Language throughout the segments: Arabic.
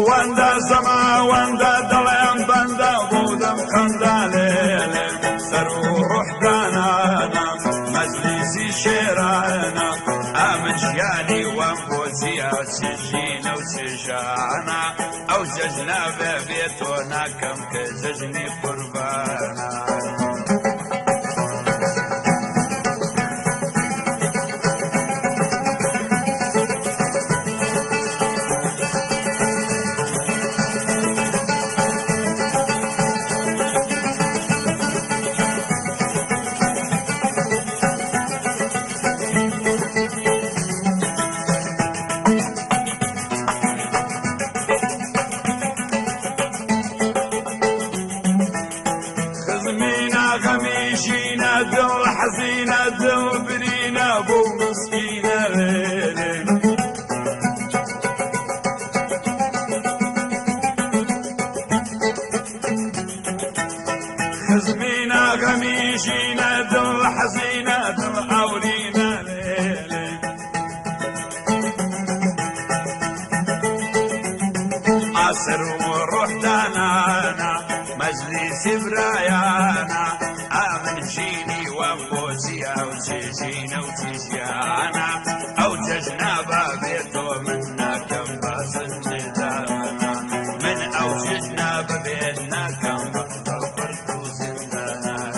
واندا سما واندا دلم بندا بودم خنداليلي سرو روح دانانا مجلسي شيرانا امن جياني وانبوزيا سجينا وسجانا او زجنا ببيتونا كم كزجني قربانا غميشينا دل حزينة دل برينا بو مسكينة ليلي خزمينا غميشينا دل حزينة دل أورينا ليلي عصر وروح دانانا مجلس برايانا آمن جيني وانبوزيا وتجينا وتجيانا أو تجنا بابيتو منا كم باصن جدانا من أو تجنا بابيتنا كم بغفرتو زندانا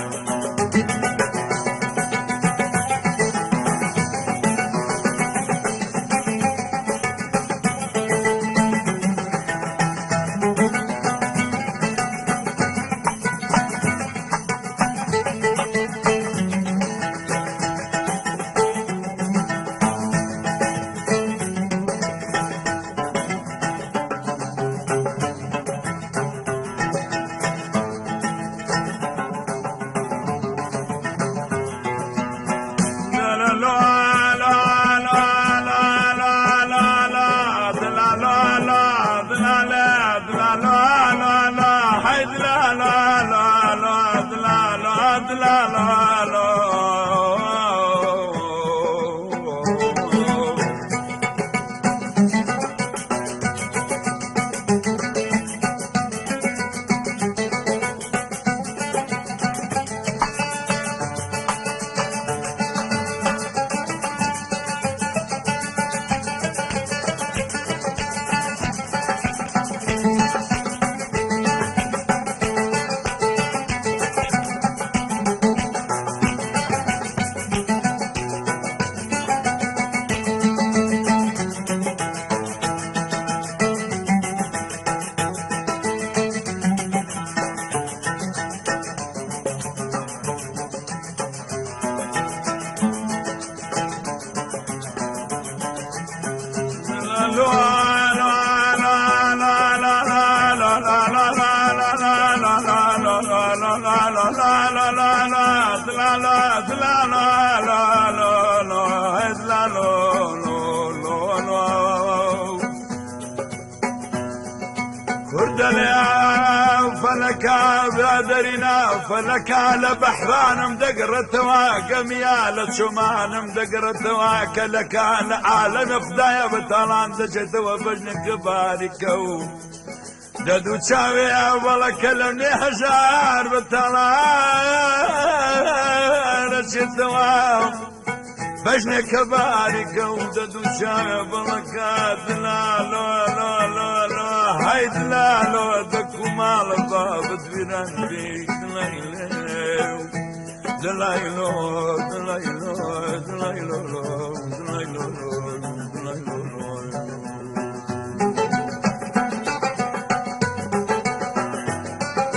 فلكا بادرنا فلكا لبحران مدقرة واقم يا لشمان مدقرة واك لكا لعالم فدايا بطلان دجت وبجن كباركو ددو تشاوي ولا كلمني هزار بطلان دجت بجن كباركو ددو تشاوي ولا كاد لا لا لا لا لا هيد لا لا دكو مال باب تبيران بيك دلايلو دلايلو دلايلو دلايلو دلايلو